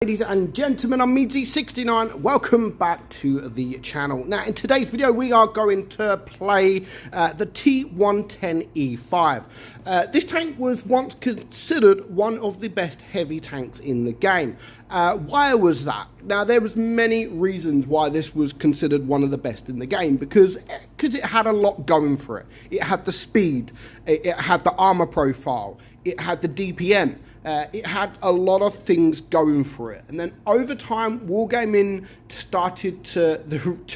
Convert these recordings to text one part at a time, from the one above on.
Ladies and gentlemen, I'm meadsyreplays. Welcome back to the channel. Now, in today's video, we are going to play the T110E5. This tank was once considered one of the best heavy tanks in the game. Why was that? Now, there was many reasons why this was considered one of the best in the game, because it had a lot going for it. It had the speed, it had the armor profile, it had the DPM. It had a lot of things going for it, and then over time Wargaming started to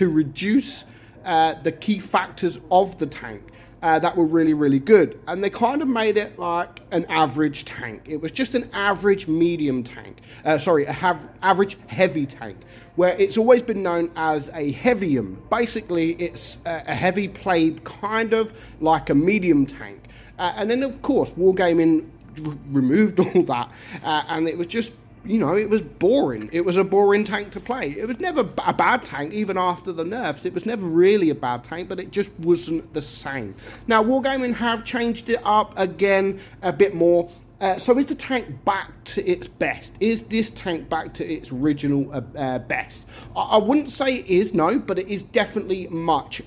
reduce the key factors of the tank that were really good, and they kind of made it like an average tank. It was just an average medium tank, average heavy tank, where it's always been known as a heavium. Basically, it's a heavy played kind of like a medium tank, and then of course Wargaming removed all that, and it was just, you know, it was boring. It was a boring tank to play. It was never a bad tank, even after the nerfs. It was never really a bad tank, but it just wasn't the same. Now, Wargaming have changed it up again a bit more. So is the tank back to its best? Is this tank back to its original best? I wouldn't say it is, no, but it is definitely much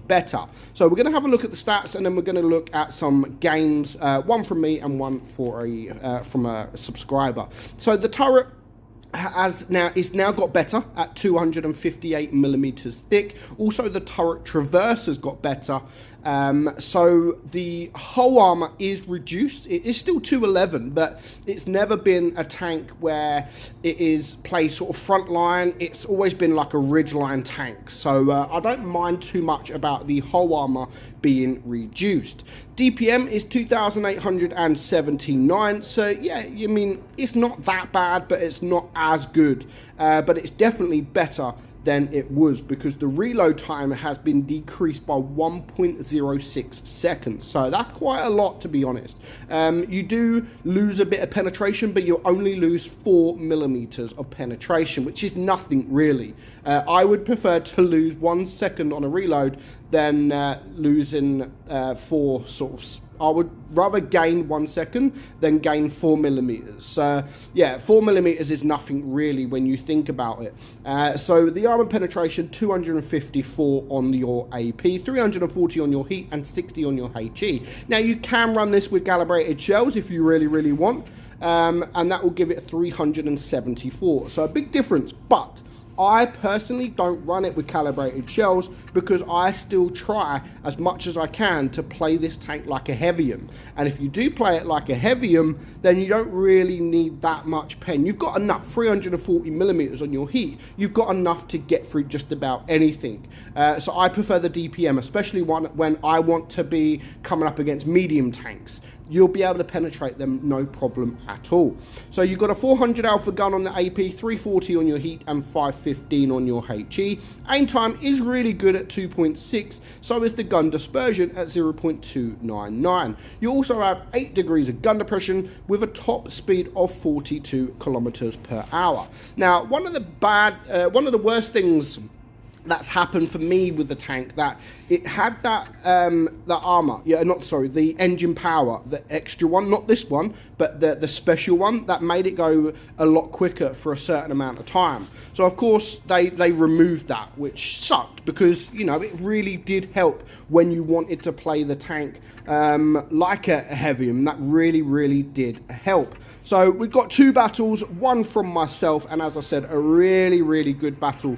better. So we're going to have a look at the stats, and then we're going to look at some games, one from me and one for from a subscriber. So the turret is now got better at 258 millimeters thick. Also, the turret traverse has got better. So the hull armor is reduced. It is still 211, but it's never been a tank where it is played sort of front line. It's always been like a ridgeline tank. So I don't mind too much about the hull armor being reduced. DPM is 2,879. So yeah, I mean, it's not that bad, but it's not as good. But it's definitely better than it was, because the reload time has been decreased by 1.06 seconds. So that's quite a lot, to be honest. You do lose a bit of penetration, but you only lose 4 millimeters of penetration, which is nothing really. I would prefer to lose 1 second on a reload than losing 4 sort of. I would rather gain 1 second than gain 4 millimeters. Yeah, 4 millimeters is nothing really when you think about it. So the armor penetration, 254 on your AP, 340 on your heat, and 60 on your HE. Now, you can run this with calibrated shells if you really want, and that will give it 374. So a big difference, but I personally don't run it with calibrated shells, because I still try as much as I can to play this tank like a heavium. And if you do play it like a heavium, then you don't really need that much pen. You've got enough, 340 millimeters on your heat. You've got enough to get through just about anything. So I prefer the DPM, especially when I want to be coming up against medium tanks. You'll be able to penetrate them no problem at all. So you've got a 400 alpha gun on the AP, 340 on your heat, and 515 on your HE. Aim time is really good at 2.6, so is the gun dispersion at 0.299. You also have 8 degrees of gun depression with a top speed of 42 kilometers per hour. Now, one of the worst things that's happened for me with the tank, that it had that the armor, the engine power, the extra one, not this one, but the special one, that made it go a lot quicker for a certain amount of time. So of course they removed that, which sucked, because, you know, it really did help when you wanted to play the tank like a heavium. That really did help. So we've got 2 battles, one from myself, and as I said, a really good battle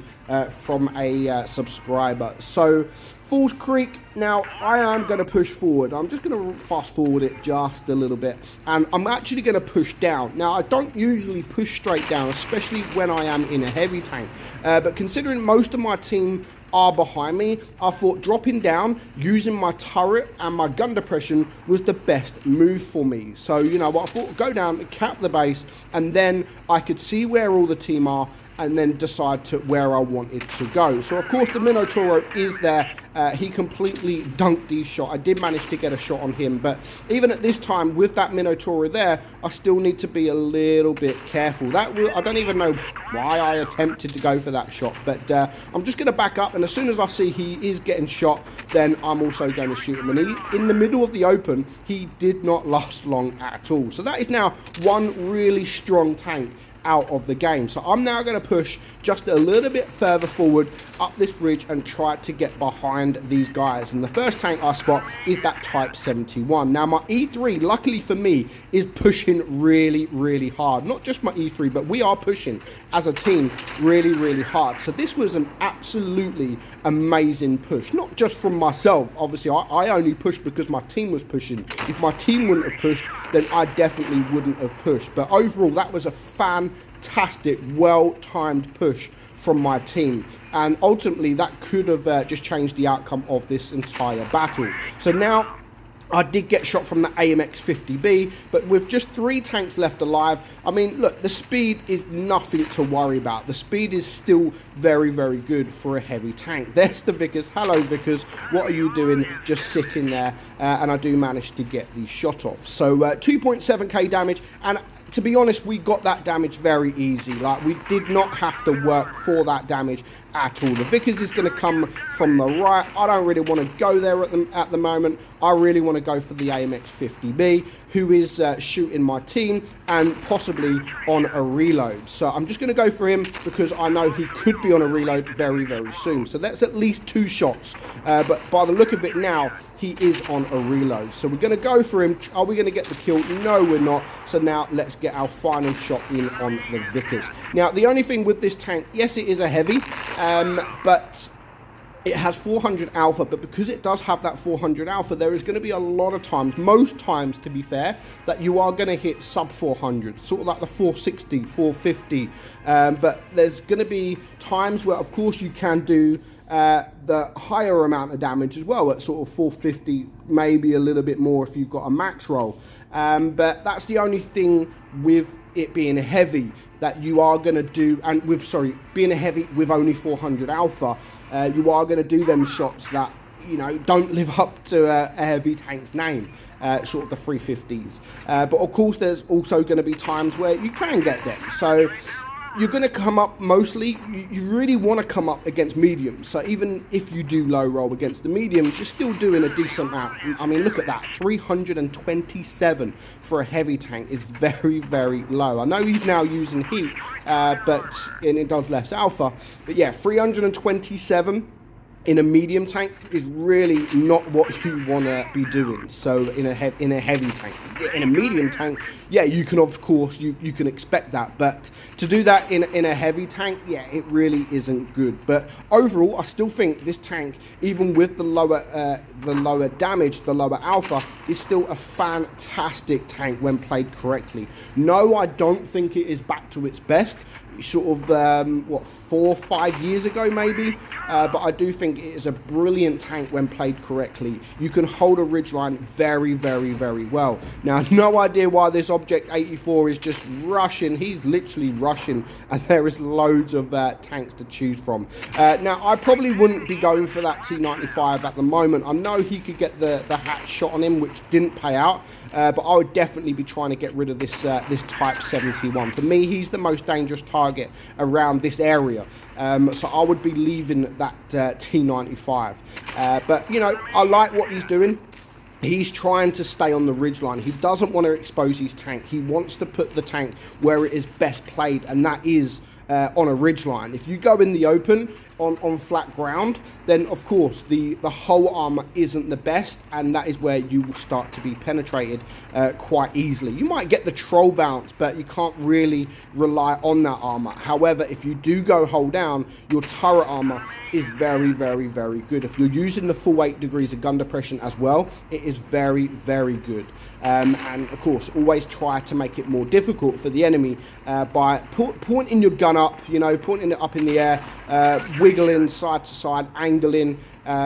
from a subscriber. So Falls Creek, now I am going to push forward. I'm just going to fast forward it just a little bit, and I'm actually going to push down. Now, I don't usually push straight down, especially when I am in a heavy tank, but considering most of my team are behind me, I thought dropping down using my turret and my gun depression was the best move for me. So, you know what, I thought go down, cap the base, and then I could see where all the team are, and then decide to where I wanted to go. So of course the Minotauro is there. He completely dunked his shot. I did manage to get a shot on him, but even at this time with that Minotauro there, I still need to be a little bit careful. I don't even know why I attempted to go for that shot, but I'm just going to back up, and as soon as I see he is getting shot, then I'm also going to shoot him. And he, in the middle of the open, he did not last long at all. So that is now one really strong tank out of the game. So I'm now going to push just a little bit further forward up this ridge and try to get behind these guys. And the first tank I spot is that Type 71. Now my E3, luckily for me, is pushing really hard. Not just my E3, but we are pushing as a team really hard. So this was an absolutely amazing push. Not just from myself. Obviously, I only pushed because my team was pushing. If my team wouldn't have pushed, then I definitely wouldn't have pushed. But overall, that was a fantastic, well-timed push from my team, and ultimately that could have just changed the outcome of this entire battle. So now I did get shot from the AMX-50B, but with just 3 tanks left alive, I mean, look, the speed is nothing to worry about. The speed is still very good for a heavy tank. There's the Vickers. Hello, Vickers. What are you doing just sitting there? And I do manage to get the shot off. So 2.7k damage, and to be honest, we got that damage very easy. Like, we did not have to work for that damage at all. The Vickers is going to come from the right. I don't really want to go there at the moment. I really want to go for the AMX-50B, who is shooting my team and possibly on a reload. So I'm just going to go for him because I know he could be on a reload very soon. So that's at least 2 shots. But by the look of it now, he is on a reload. So we're going to go for him. Are we going to get the kill? No, we're not. So now let's get our final shot in on the Vickers. Now, the only thing with this tank, yes, it is a heavy, but it has 400 alpha, but because it does have that 400 alpha, there is going to be a lot of times, most times to be fair, that you are going to hit sub 400, sort of like the 460, 450. But there's going to be times where, of course, you can do the higher amount of damage as well at sort of 450, maybe a little bit more if you've got a max roll. But that's the only thing with it being a heavy that you are going to do, and with, sorry, being a heavy with only 400 alpha, you are going to do them shots that, you know, don't live up to a heavy tank's name, sort of the 350s. But of course, there's also going to be times where you can get them. So you're going to come up mostly, you really want to come up against mediums. So even if you do low roll against the mediums, you're still doing a decent amount. I mean, look at that, 327 for a heavy tank is very low. I know he's now using heat, and it does less alpha. But yeah, 327 in a medium tank is really not what you want to be doing. So in a heavy tank, in a medium tank, yeah, you can, of course, you can expect that, but to do that in a heavy tank, yeah, it really isn't good. But overall, I still think this tank, even with the lower damage, the lower alpha, is still a fantastic tank when played correctly. No, I don't think it is back to its best, sort of what, 4 or 5 years ago maybe, but I do think it is a brilliant tank when played correctly. You can hold a ridgeline very well. Now, no idea why this Object 84 is just rushing. He's literally rushing, and there is loads of tanks to choose from. Now, I probably wouldn't be going for that T95 at the moment. I know he could get the hat shot on him, which didn't pay out, but I would definitely be trying to get rid of this this Type 71. For me, he's the most dangerous target around this area. So I would be leaving that T95. But, you know, I like what he's doing. He's trying to stay on the ridgeline. He doesn't want to expose his tank. He wants to put the tank where it is best played, and that is on a ridgeline. If you go in the open on flat ground, then of course the whole armor isn't the best, and that is where you will start to be penetrated quite easily. You might get the troll bounce, but you can't really rely on that armor. However, if you do go hold down, your turret armor is very good. If you're using the full 8 degrees of gun depression as well, it is very good. And of course, always try to make it more difficult for the enemy by pointing your gun up, you know, pointing it up in the air, wiggling side to side, angling,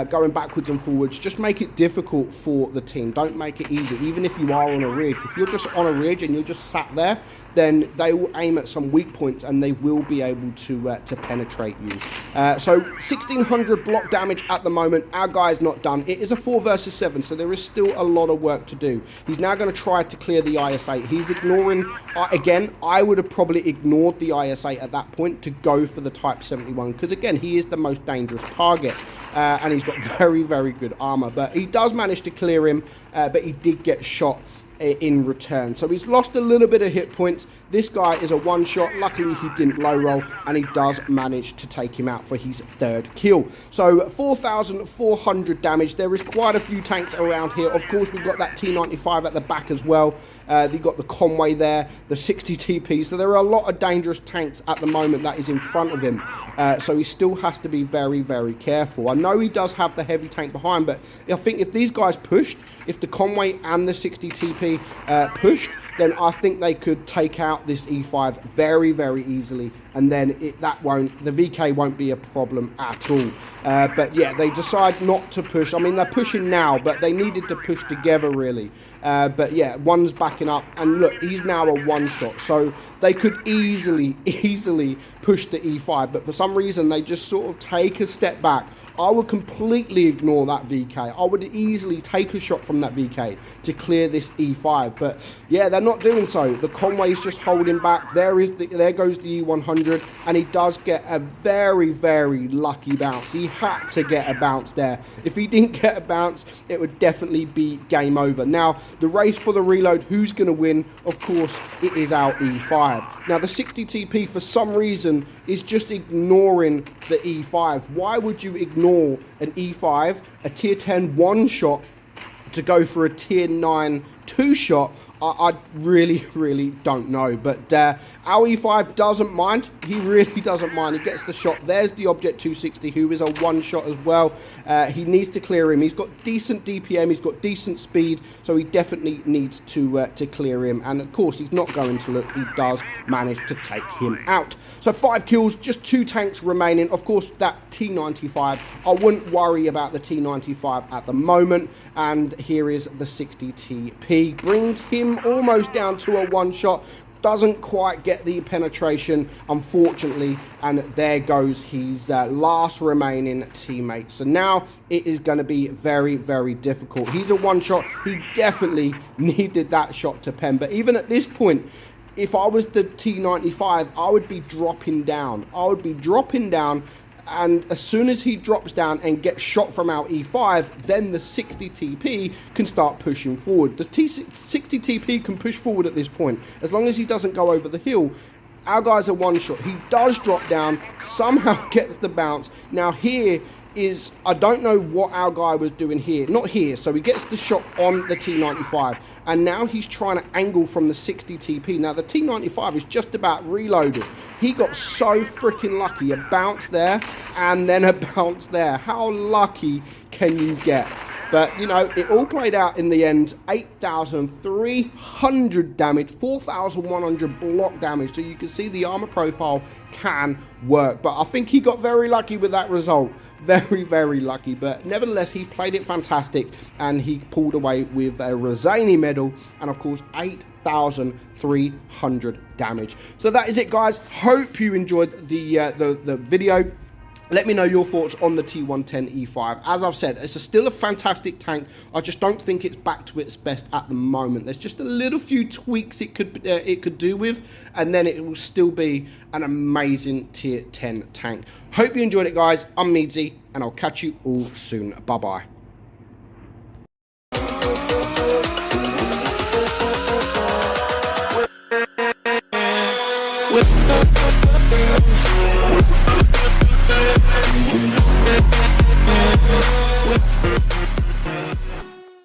going backwards and forwards. Just make it difficult for the team. Don't make it easy. Even if you are on a ridge, if you're just on a ridge and you're just sat there, then they will aim at some weak points and they will be able to penetrate you. So 1600 block damage at the moment. Our guy's not done. It is a 4 versus 7, so there is still a lot of work to do. He's now going to try to clear the IS-8. He's ignoring, again, I would have probably ignored the IS-8 at that point to go for the Type 71, because again, he is the most dangerous target. And he's got very good armor, but he does manage to clear him, but he did get shot in return. So he's lost a little bit of hit points. This guy is a one-shot. Luckily, he didn't low roll, and he does manage to take him out for his 3rd kill. So 4,400 damage. There is quite a few tanks around here. Of course, we've got that T95 at the back as well. You've got the Conway there, the 60 TP. So there are a lot of dangerous tanks at the moment that is in front of him. So he still has to be very, very careful. I know he does have the heavy tank behind, but I think if these guys pushed, if the Conway and the 60 TP pushed, then I think they could take out this E5 very, very easily, and then the VK won't be a problem at all. But yeah, they decide not to push. I mean, they're pushing now, but they needed to push together, really. But yeah, one's backing up, and look, he's now a one-shot, so they could easily push the E5, but for some reason, they just sort of take a step back. I would completely ignore that VK. I would easily take a shot from that VK to clear this E5. But yeah, they're not doing so. The Conway's just holding back. There goes the E100, and he does get a very, very lucky bounce. He had to get a bounce there. If he didn't get a bounce, it would definitely be game over. Now, the race for the reload, who's going to win? Of course, it is our E5. Now, the 60 TP, for some reason, is just ignoring the E5. Why would you ignore an E5, a tier 10 one-shot, to go for a tier 9 two-shot? I really, really don't know. But our E5 doesn't mind. He really doesn't mind. He gets the shot. There's the Object 260, who is a one-shot as well. He needs to clear him. He's got decent DPM. He's got decent speed. So he definitely needs to clear him. And, of course, he's not going to look. He does manage to take him out. So 5 kills, just 2 tanks remaining. Of course, that T95, I wouldn't worry about the T95 at the moment. And here is the 60 TP. Brings him almost down to a one-shot. Doesn't quite get the penetration, unfortunately, and there goes his last remaining teammate. So now it is going to be very, very difficult. He's a one-shot. He definitely needed that shot to pen, but even at this point, if I was the T95, I would be dropping down. And as soon as he drops down and gets shot from our E5, then the 60 TP can start pushing forward. The 60 TP can push forward at this point. As long as he doesn't go over the hill, our guy's a one-shot. He does drop down, somehow gets the bounce. Now here is, I don't know what our guy was doing here. Not here, so he gets the shot on the T95. And now he's trying to angle from the 60 TP. Now the T95 is just about reloaded. He got so freaking lucky. A bounce there, and then a bounce there. How lucky can you get? But, you know, it all played out in the end. 8,300 damage, 4,100 block damage. So you can see the armor profile can work. But I think he got very lucky with that result. Very, very lucky. But nevertheless, he played it fantastic. And he pulled away with a Rosani medal. And, of course, 8,300 damage. So that is it, guys. Hope you enjoyed the video. Let me know your thoughts on the T110 E5. As I've said, it's still a fantastic tank. I just don't think it's back to its best at the moment. There's just a little few tweaks it could do with, and then it will still be an amazing tier 10 tank. Hope you enjoyed it, guys. I'm Meadsy, and I'll catch you all soon. Bye-bye.